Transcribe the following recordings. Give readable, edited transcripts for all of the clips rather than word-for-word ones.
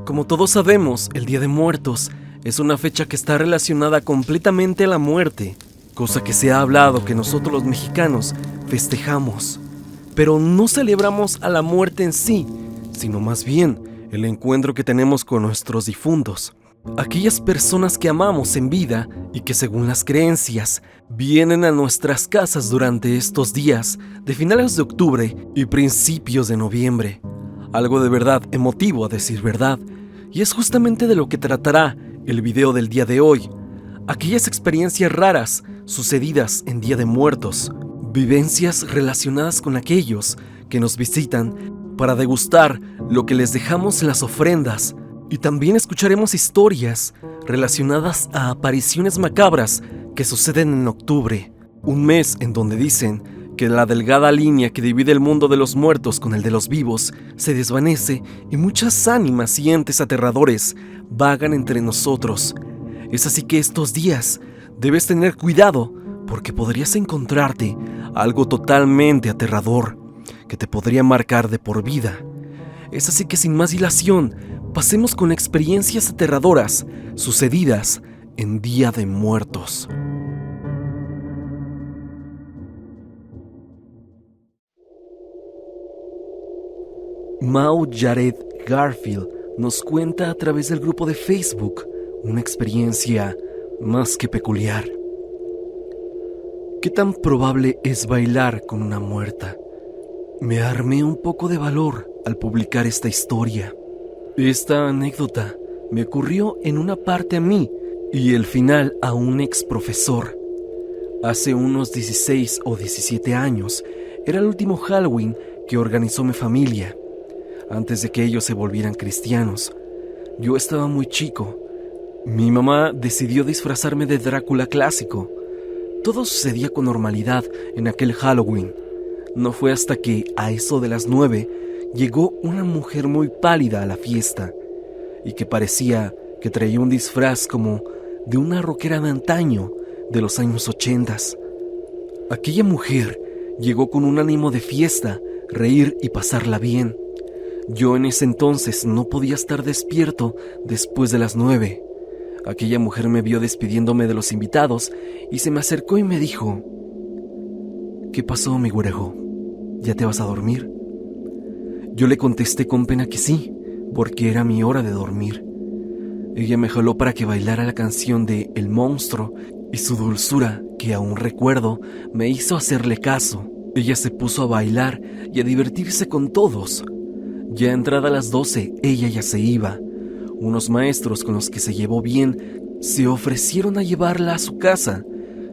Como todos sabemos, el Día de Muertos es una fecha que está relacionada completamente a la muerte, cosa que se ha hablado que nosotros los mexicanos festejamos. Pero no celebramos a la muerte en sí, sino más bien el encuentro que tenemos con nuestros difuntos. Aquellas personas que amamos en vida y que según las creencias vienen a nuestras casas durante estos días de finales de octubre y principios de noviembre. Algo de verdad emotivo a decir verdad, y es justamente de lo que tratará el video del día de hoy. Aquellas experiencias raras sucedidas en Día de Muertos, vivencias relacionadas con aquellos que nos visitan para degustar lo que les dejamos en las ofrendas, y también escucharemos historias relacionadas a apariciones macabras que suceden en octubre, un mes en donde dicen que la delgada línea que divide el mundo de los muertos con el de los vivos se desvanece y muchas ánimas y entes aterradores vagan entre nosotros. Es así que estos días debes tener cuidado porque podrías encontrarte algo totalmente aterrador que te podría marcar de por vida. Es así que sin más dilación, pasemos con experiencias aterradoras sucedidas en Día de Muertos. Mau Jared Garfield nos cuenta a través del grupo de Facebook una experiencia más que peculiar. ¿Qué tan probable es bailar con una muerta? Me armé un poco de valor al publicar esta historia. Esta anécdota me ocurrió en una parte a mí y el final a un ex profesor. Hace unos 16 o 17 años era el último Halloween que organizó mi familia, antes de que ellos se volvieran cristianos. Yo estaba muy chico. Mi mamá decidió disfrazarme de Drácula clásico. Todo sucedía con normalidad en aquel Halloween. No fue hasta que, a eso de las 9, llegó una mujer muy pálida a la fiesta y que parecía que traía un disfraz como de una rockera de antaño de los años 80. Aquella mujer llegó con un ánimo de fiesta, reír y pasarla bien. Yo en ese entonces no podía estar despierto después de las 9. Aquella mujer me vio despidiéndome de los invitados y se me acercó y me dijo: ¿Qué pasó, mi güerejo? ¿Ya te vas a dormir? Yo le contesté con pena que sí, porque era mi hora de dormir. Ella me jaló para que bailara la canción de El Monstruo y su dulzura, que aún recuerdo, me hizo hacerle caso. Ella se puso a bailar y a divertirse con todos. Ya entrada las 12, ella ya se iba. Unos maestros con los que se llevó bien se ofrecieron a llevarla a su casa.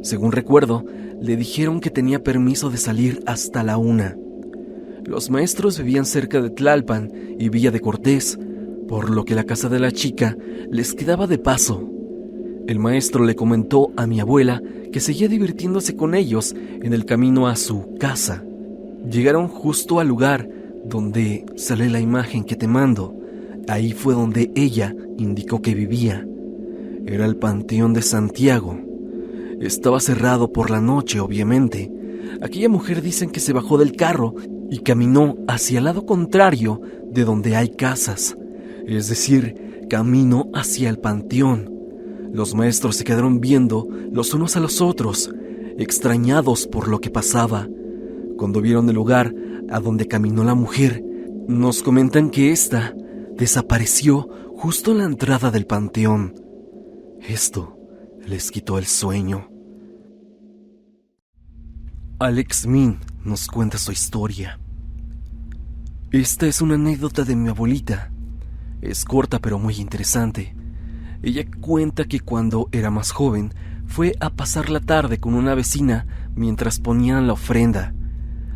Según recuerdo, le dijeron que tenía permiso de salir hasta la 1. Los maestros vivían cerca de Tlalpan y Villa de Cortés, por lo que la casa de la chica les quedaba de paso. El maestro le comentó a mi abuela que seguía divirtiéndose con ellos en el camino a su casa. Llegaron justo al lugar donde sale la imagen que te mando. Ahí fue donde ella indicó que vivía. Era el Panteón de Santiago. Estaba cerrado por la noche, obviamente. Aquella mujer dicen que se bajó del carro y caminó hacia el lado contrario de donde hay casas. Es decir, camino hacia el panteón. Los maestros se quedaron viendo los unos a los otros, extrañados por lo que pasaba. Cuando vieron el lugar a donde caminó la mujer, nos comentan que ésta desapareció justo en la entrada del panteón. Esto les quitó el sueño. Alex Min nos cuenta su historia. Esta es una anécdota de mi abuelita. Es corta pero muy interesante. Ella cuenta que cuando era más joven fue a pasar la tarde con una vecina mientras ponían la ofrenda.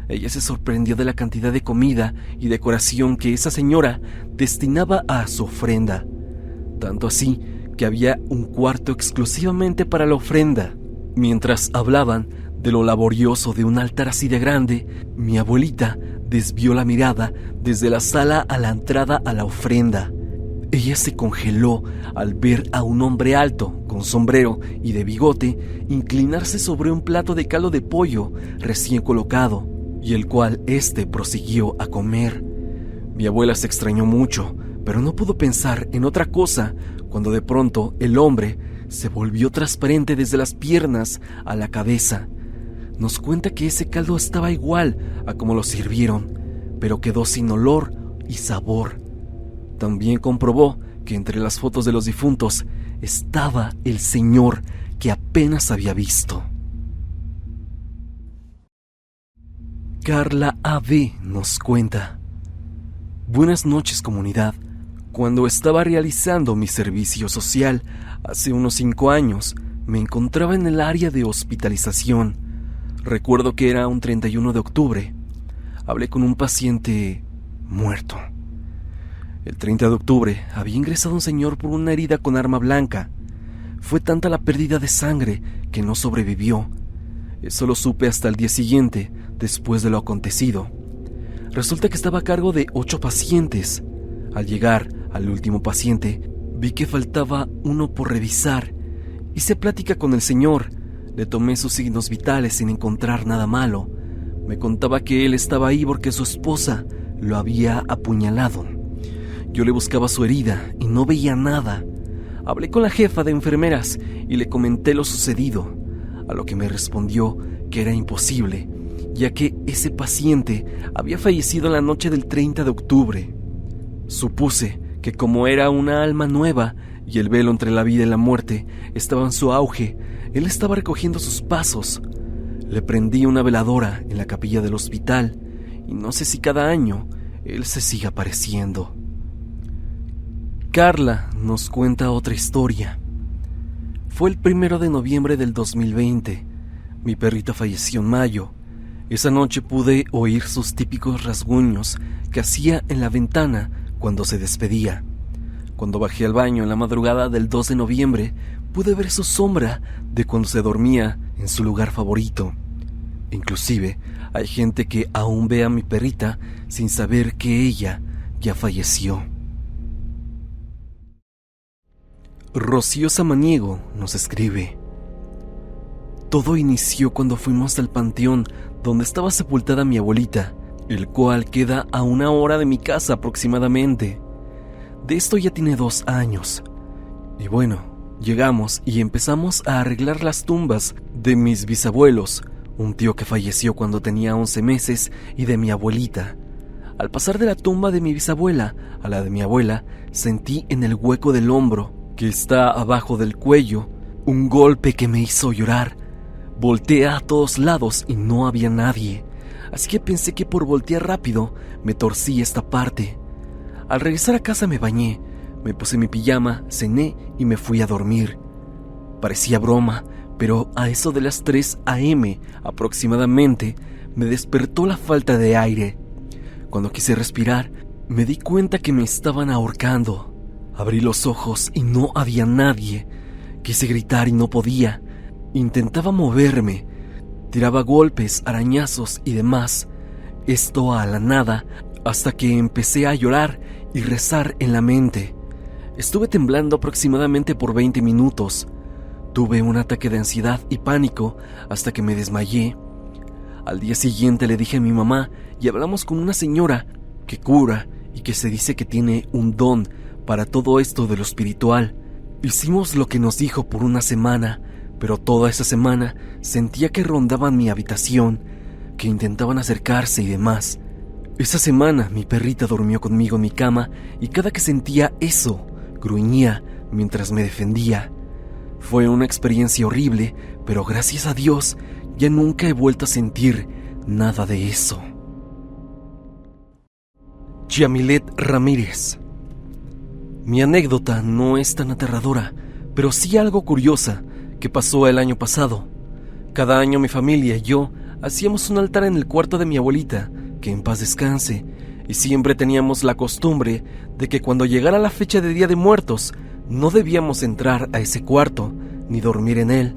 Ella se sorprendió de la cantidad de comida y decoración que esa señora destinaba a su ofrenda. Tanto así que había un cuarto exclusivamente para la ofrenda. Mientras hablaban de lo laborioso de un altar así de grande, mi abuelita desvió la mirada desde la sala a la entrada a la ofrenda. Ella se congeló al ver a un hombre alto, con sombrero y de bigote, inclinarse sobre un plato de caldo de pollo recién colocado, y el cual prosiguió a comer. Mi abuela se extrañó mucho, pero no pudo pensar en otra cosa cuando de pronto el hombre se volvió transparente desde las piernas a la cabeza. Nos cuenta que ese caldo estaba igual a como lo sirvieron, pero quedó sin olor y sabor. También comprobó que entre las fotos de los difuntos estaba el señor que apenas había visto. Carla A.B. nos cuenta: buenas noches, comunidad. Cuando estaba realizando mi servicio social hace unos 5 años, me encontraba en el área de hospitalización. Recuerdo que era un 31 de octubre. Hablé con un paciente muerto. El 30 de octubre había ingresado un señor por una herida con arma blanca. Fue tanta la pérdida de sangre que no sobrevivió. Eso lo supe hasta el día siguiente, después de lo acontecido. Resulta que estaba a cargo de 8 pacientes. Al llegar al último paciente, vi que faltaba uno por revisar. Hice plática con el señor. Le tomé sus signos vitales sin encontrar nada malo. Me contaba que él estaba ahí porque su esposa lo había apuñalado. Yo le buscaba su herida y no veía nada. Hablé con la jefa de enfermeras y le comenté lo sucedido, a lo que me respondió que era imposible, ya que ese paciente había fallecido en la noche del 30 de octubre. Supuse que como era una alma nueva y el velo entre la vida y la muerte estaba en su auge, él estaba recogiendo sus pasos. Le prendí una veladora en la capilla del hospital y no sé si cada año él se sigue apareciendo. Carla nos cuenta otra historia. Fue el 1 de noviembre del 2020. Mi perrita falleció en mayo. Esa noche pude oír sus típicos rasguños que hacía en la ventana cuando se despedía. Cuando bajé al baño en la madrugada del 2 de noviembre, pude ver su sombra de cuando se dormía en su lugar favorito. Inclusive, hay gente que aún ve a mi perrita sin saber que ella ya falleció. Rocío Samaniego nos escribe: todo inició cuando fuimos al panteón donde estaba sepultada mi abuelita, el cual queda a 1 hora de mi casa aproximadamente. De esto ya tiene 2 años. Y bueno, llegamos y empezamos a arreglar las tumbas de mis bisabuelos, un tío que falleció cuando tenía 11 meses y de mi abuelita. Al pasar de la tumba de mi bisabuela a la de mi abuela, sentí en el hueco del hombro, que está abajo del cuello, un golpe que me hizo llorar. Volteé a todos lados y no había nadie, así que pensé que por voltear rápido me torcí esta parte. Al regresar a casa me bañé, me puse mi pijama, cené y me fui a dormir. Parecía broma, pero a eso de las 3 a.m. aproximadamente me despertó la falta de aire. Cuando quise respirar, me di cuenta que me estaban ahorcando. Abrí los ojos y no había nadie. Quise gritar y no podía. Intentaba moverme. Tiraba golpes, arañazos y demás. Esto a la nada, hasta que empecé a llorar y rezar en la mente. Estuve temblando aproximadamente por 20 minutos. Tuve un ataque de ansiedad y pánico hasta que me desmayé. Al día siguiente le dije a mi mamá y hablamos con una señora que cura y que se dice que tiene un don para todo esto de lo espiritual. Hicimos lo que nos dijo por 1 semana, pero toda esa semana sentía que rondaban mi habitación, que intentaban acercarse y demás. Esa semana mi perrita durmió conmigo en mi cama y cada que sentía eso, gruñía mientras me defendía. Fue una experiencia horrible, pero gracias a Dios ya nunca he vuelto a sentir nada de eso. Yamilet Ramírez. Mi anécdota no es tan aterradora, pero sí algo curiosa que pasó el año pasado. Cada año mi familia y yo hacíamos un altar en el cuarto de mi abuelita, que en paz descanse, y siempre teníamos la costumbre de que cuando llegara la fecha de Día de Muertos no debíamos entrar a ese cuarto ni dormir en él.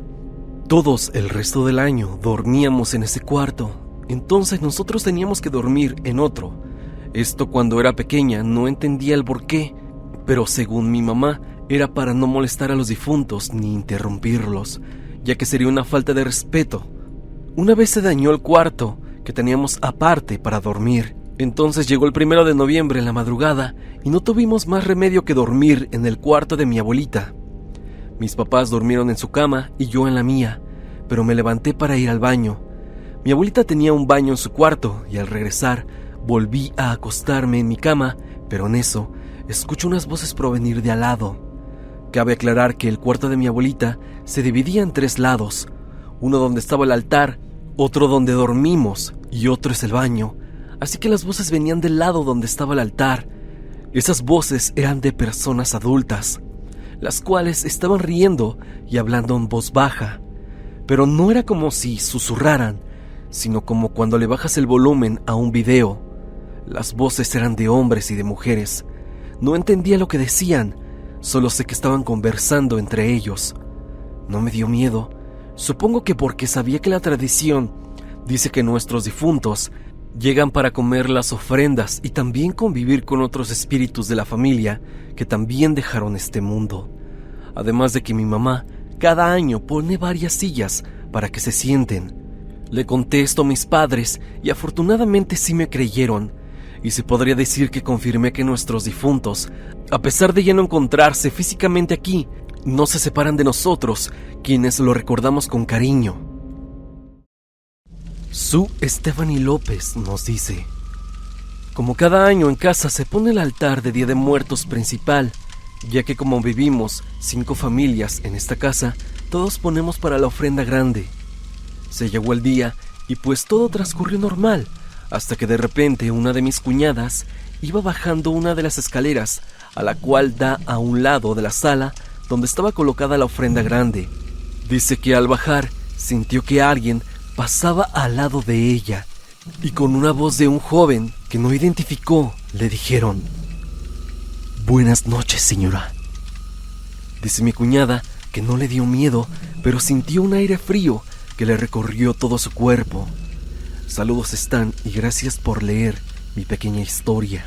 Todos el resto del año dormíamos en ese cuarto, entonces nosotros teníamos que dormir en otro. Esto cuando era pequeña no entendía el porqué, pero según mi mamá era para no molestar a los difuntos ni interrumpirlos, ya que sería una falta de respeto. Una vez se dañó el cuarto que teníamos aparte para dormir. Entonces llegó el 1 de noviembre en la madrugada y no tuvimos más remedio que dormir en el cuarto de mi abuelita. Mis papás durmieron en su cama y yo en la mía, pero me levanté para ir al baño. Mi abuelita tenía un baño en su cuarto y al regresar volví a acostarme en mi cama, pero en eso escucho unas voces provenir de al lado. Cabe aclarar que el cuarto de mi abuelita se dividía en 3 lados, uno donde estaba el altar, otro donde dormimos y otro es el baño, así que las voces venían del lado donde estaba el altar. Esas voces eran de personas adultas, las cuales estaban riendo y hablando en voz baja, pero no era como si susurraran, sino como cuando le bajas el volumen a un video. Las voces eran de hombres y de mujeres. No entendía lo que decían, solo sé que estaban conversando entre ellos. No me dio miedo, supongo que porque sabía que la tradición dice que nuestros difuntos llegan para comer las ofrendas y también convivir con otros espíritus de la familia que también dejaron este mundo. Además de que mi mamá cada año pone varias sillas para que se sienten. Le conté esto a mis padres y afortunadamente sí me creyeron, y se podría decir que confirmé que nuestros difuntos, a pesar de ya no encontrarse físicamente aquí, no se separan de nosotros, quienes lo recordamos con cariño. Sue Stephanie López nos dice: como cada año en casa se pone el altar de Día de Muertos principal, ya que como vivimos 5 familias en esta casa, todos ponemos para la ofrenda grande. Se llegó el día y pues todo transcurrió normal, hasta que de repente una de mis cuñadas iba bajando una de las escaleras, a la cual da a un lado de la sala donde estaba colocada la ofrenda grande. Dice que al bajar sintió que alguien pasaba al lado de ella y con una voz de un joven que no identificó le dijeron: «Buenas noches, señora». Dice mi cuñada que no le dio miedo, pero sintió un aire frío que le recorrió todo su cuerpo. Saludos, Stan, y gracias por leer mi pequeña historia.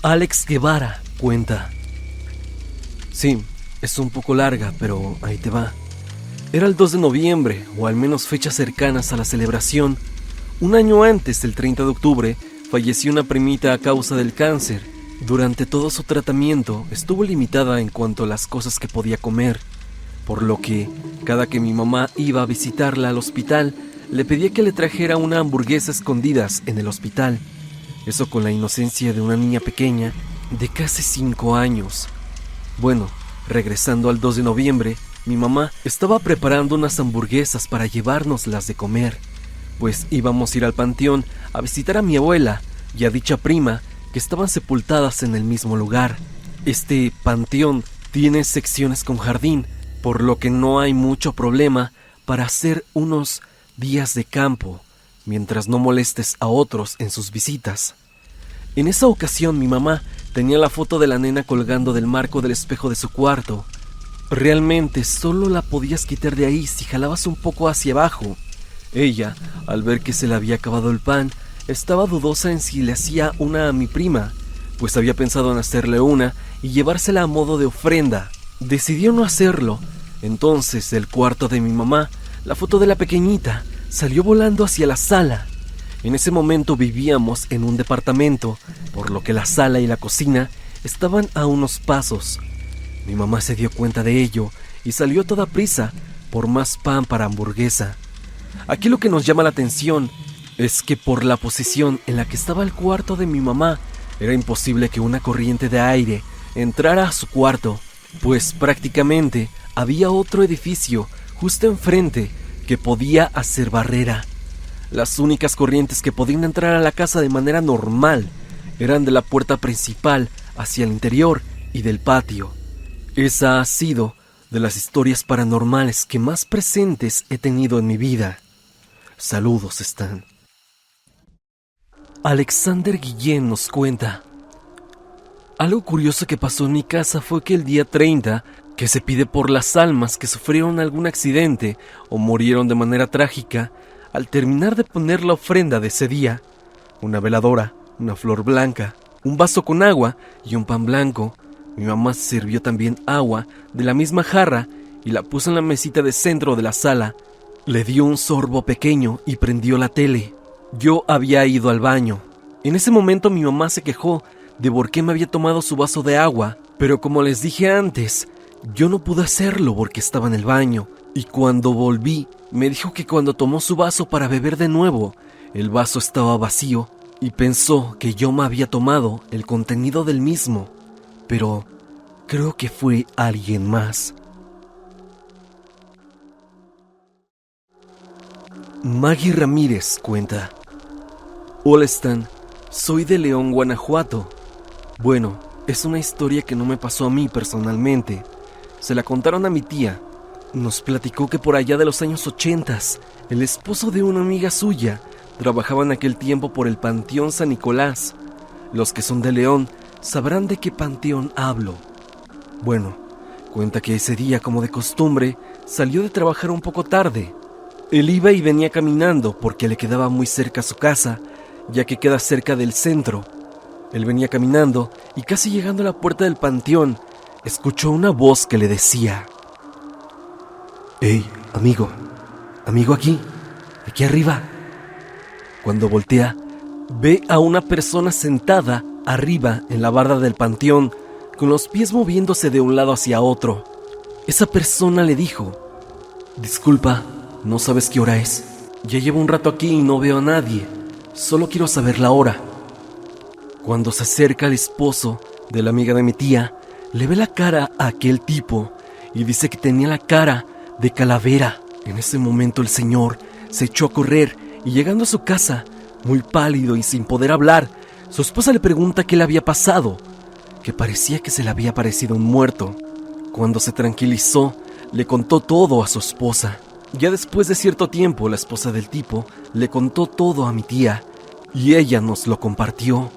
Alex Guevara cuenta: sí, es un poco larga, pero ahí te va. Era el 2 de noviembre, o al menos fechas cercanas a la celebración. Un año antes, el 30 de octubre, falleció una primita a causa del cáncer. Durante todo su tratamiento estuvo limitada en cuanto a las cosas que podía comer, por lo que, cada que mi mamá iba a visitarla al hospital, le pedía que le trajera una hamburguesa escondidas en el hospital. Eso con la inocencia de una niña pequeña de casi 5 años. Bueno, regresando al 2 de noviembre, mi mamá estaba preparando unas hamburguesas para llevárnoslas de comer, pues íbamos a ir al panteón a visitar a mi abuela y a dicha prima que estaban sepultadas en el mismo lugar. Este panteón tiene secciones con jardín, por lo que no hay mucho problema para hacer unos días de campo, mientras no molestes a otros en sus visitas. En esa ocasión mi mamá tenía la foto de la nena colgando del marco del espejo de su cuarto. Realmente solo la podías quitar de ahí si jalabas un poco hacia abajo. Ella, al ver que se le había acabado el pan, estaba dudosa en si le hacía una a mi prima, pues había pensado en hacerle una y llevársela a modo de ofrenda. Decidió no hacerlo. Entonces, del cuarto de mi mamá, la foto de la pequeñita salió volando hacia la sala. En ese momento vivíamos en un departamento, por lo que la sala y la cocina estaban a unos pasos. Mi mamá se dio cuenta de ello y salió a toda prisa por más pan para hamburguesa. Aquí lo que nos llama la atención es que por la posición en la que estaba el cuarto de mi mamá, era imposible que una corriente de aire entrara a su cuarto, pues prácticamente había otro edificio justo enfrente que podía hacer barrera. Las únicas corrientes que podían entrar a la casa de manera normal eran de la puerta principal hacia el interior y del patio. Esa ha sido de las historias paranormales que más presentes he tenido en mi vida. Saludos, Stan. Alexander Guillén nos cuenta: algo curioso que pasó en mi casa fue que el día 30, que se pide por las almas que sufrieron algún accidente o murieron de manera trágica, al terminar de poner la ofrenda de ese día, una veladora, una flor blanca, un vaso con agua y un pan blanco, mi mamá sirvió también agua de la misma jarra y la puso en la mesita de centro de la sala. Le dio un sorbo pequeño y prendió la tele. Yo había ido al baño. En ese momento mi mamá se quejó de por qué me había tomado su vaso de agua, pero como les dije antes, yo no pude hacerlo porque estaba en el baño, y cuando volví, me dijo que cuando tomó su vaso para beber de nuevo, el vaso estaba vacío y pensó que yo me había tomado el contenido del mismo, pero creo que fue alguien más. Maggie Ramírez cuenta: Hola Stan, soy de León, Guanajuato. Bueno, es una historia que no me pasó a mí personalmente. Se la contaron a mi tía. Nos platicó que por allá de los años 80, el esposo de una amiga suya trabajaba en aquel tiempo por el Panteón San Nicolás. Los que son de León sabrán de qué panteón hablo. Bueno, cuenta que ese día, como de costumbre, salió de trabajar un poco tarde. Él iba y venía caminando porque le quedaba muy cerca a su casa, ya que queda cerca del centro. Él venía caminando y casi llegando a la puerta del panteón, escuchó una voz que le decía: «Hey, amigo aquí arriba». Cuando voltea, ve a una persona sentada arriba en la barda del panteón, con los pies moviéndose de un lado hacia otro. Esa persona le dijo: «Disculpa, ¿no sabes qué hora es? Ya llevo un rato aquí y no veo a nadie. Solo quiero saber la hora». Cuando se acerca el esposo de la amiga de mi tía, le ve la cara a aquel tipo y dice que tenía la cara de calavera. En ese momento el señor se echó a correr y llegando a su casa, muy pálido y sin poder hablar, su esposa le pregunta qué le había pasado, que parecía que se le había parecido un muerto. Cuando se tranquilizó, le contó todo a su esposa. Ya después de cierto tiempo, la esposa del tipo le contó todo a mi tía y ella nos lo compartió.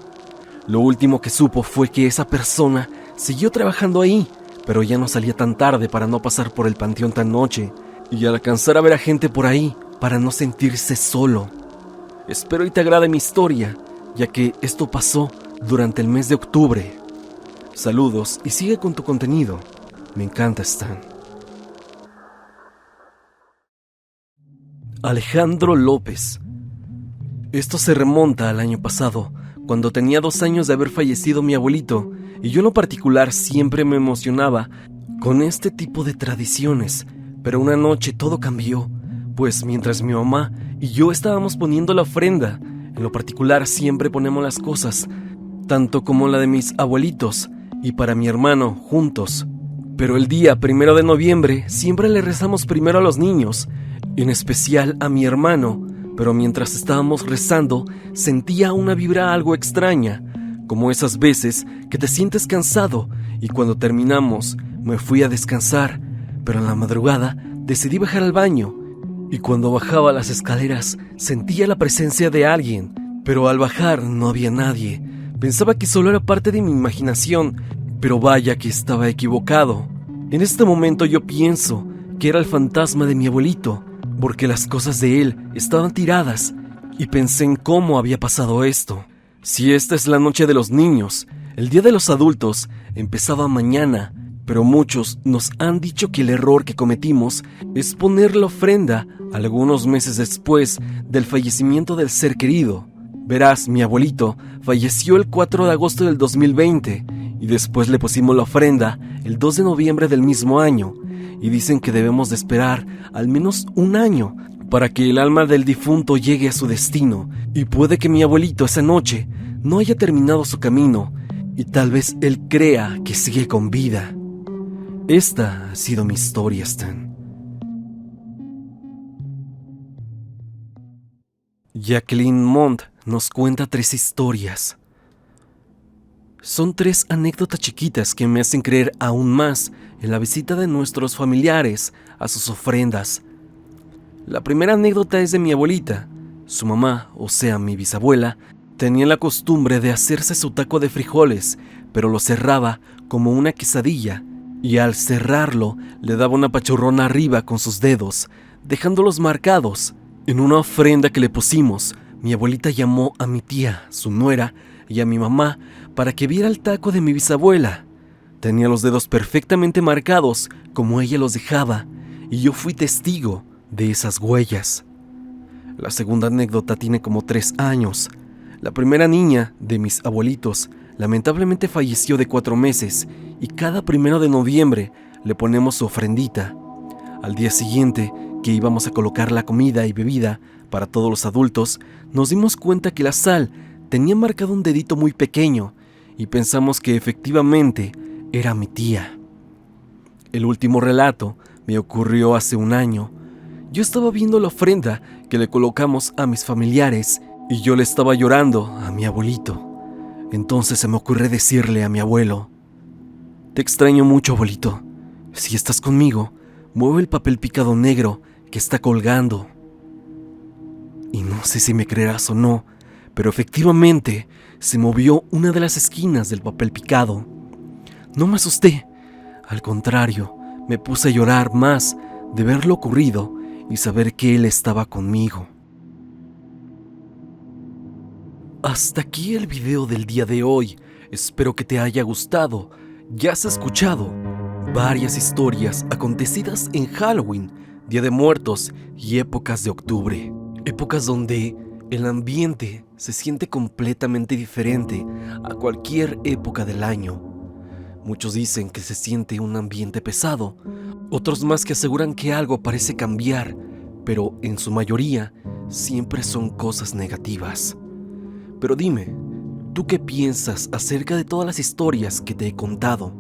Lo último que supo fue que esa persona siguió trabajando ahí, pero ya no salía tan tarde para no pasar por el panteón tan noche y alcanzar a ver a gente por ahí para no sentirse solo. Espero y te agrade mi historia, ya que esto pasó durante el mes de octubre. Saludos y sigue con tu contenido. Me encanta, Stan. Alejandro López. Esto se remonta al año pasado, cuando tenía 2 años de haber fallecido mi abuelito, y yo en lo particular siempre me emocionaba con este tipo de tradiciones, pero una noche todo cambió, pues mientras mi mamá y yo estábamos poniendo la ofrenda, en lo particular siempre ponemos las cosas, tanto como la de mis abuelitos y para mi hermano, juntos. Pero el día 1 de noviembre siempre le rezamos primero a los niños, en especial a mi hermano, pero mientras estábamos rezando sentía una vibra algo extraña, como esas veces que te sientes cansado, y cuando terminamos me fui a descansar, pero en la madrugada decidí bajar al baño, y cuando bajaba las escaleras sentía la presencia de alguien, pero al bajar no había nadie. Pensaba que solo era parte de mi imaginación, pero vaya que estaba equivocado. En este momento yo pienso que era el fantasma de mi abuelito, porque las cosas de él estaban tiradas, y pensé en cómo había pasado esto. Si esta es la noche de los niños, el día de los adultos empezaba mañana, pero muchos nos han dicho que el error que cometimos es poner la ofrenda algunos meses después del fallecimiento del ser querido. Verás, mi abuelito falleció el 4 de agosto del 2020 y después le pusimos la ofrenda el 2 de noviembre del mismo año, y dicen que debemos de esperar al menos 1 año para que el alma del difunto llegue a su destino, y puede que mi abuelito esa noche no haya terminado su camino y tal vez él crea que sigue con vida. Esta ha sido mi historia, Stan. Jacqueline Montt nos cuenta 3 historias. Son 3 anécdotas chiquitas que me hacen creer aún más en la visita de nuestros familiares a sus ofrendas. La primera anécdota es de mi abuelita. Su mamá, o sea, mi bisabuela, tenía la costumbre de hacerse su taco de frijoles, pero lo cerraba como una quesadilla, y al cerrarlo le daba una pachurrona arriba con sus dedos, dejándolos marcados. En una ofrenda que le pusimos, mi abuelita llamó a mi tía, su nuera, y a mi mamá para que viera el taco de mi bisabuela. Tenía los dedos perfectamente marcados como ella los dejaba, y yo fui testigo de esas huellas. La segunda anécdota tiene como 3 años. La primera niña de mis abuelitos lamentablemente falleció de 4 meses y cada 1 de noviembre le ponemos su ofrendita. Al día siguiente, que íbamos a colocar la comida y bebida para todos los adultos, nos dimos cuenta que la sal tenía marcado un dedito muy pequeño y pensamos que efectivamente era mi tía. El último relato me ocurrió hace 1 año. Yo estaba viendo la ofrenda que le colocamos a mis familiares y yo le estaba llorando a mi abuelito. Entonces se me ocurrió decirle a mi abuelo: «Te extraño mucho, abuelito. Si estás conmigo, mueve el papel picado negro que está colgando». Y no sé si me creerás o no, pero efectivamente se movió una de las esquinas del papel picado. No me asusté. Al contrario, me puse a llorar más de ver lo ocurrido y saber que él estaba conmigo. Hasta aquí el video del día de hoy. Espero que te haya gustado. Ya has escuchado varias historias acontecidas en Halloween, Día de Muertos y épocas de octubre. Épocas donde el ambiente se siente completamente diferente a cualquier época del año. Muchos dicen que se siente un ambiente pesado, otros más que aseguran que algo parece cambiar, pero en su mayoría siempre son cosas negativas. Pero dime, ¿tú qué piensas acerca de todas las historias que te he contado?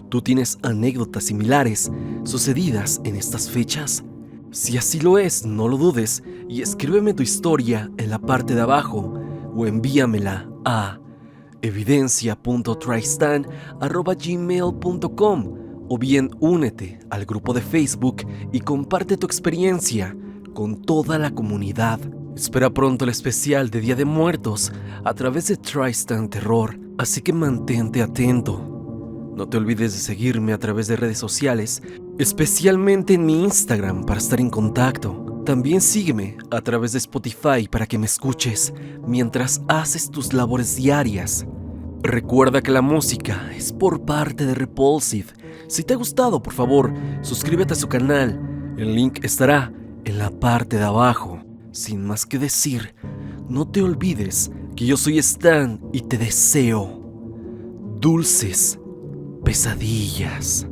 ¿Tú tienes anécdotas similares sucedidas en estas fechas? Si así lo es, no lo dudes y escríbeme tu historia en la parte de abajo o envíamela a evidencia.tristan@gmail.com o bien únete al grupo de Facebook y comparte tu experiencia con toda la comunidad. Espera pronto el especial de Día de Muertos a través de Tristan Terror, así que mantente atento. No te olvides de seguirme a través de redes sociales, especialmente en mi Instagram para estar en contacto. También sígueme a través de Spotify para que me escuches mientras haces tus labores diarias. Recuerda que la música es por parte de Repulsive. Si te ha gustado, por favor, suscríbete a su canal. El link estará en la parte de abajo. Sin más que decir, no te olvides que yo soy Stan y te deseo dulces pesadillas.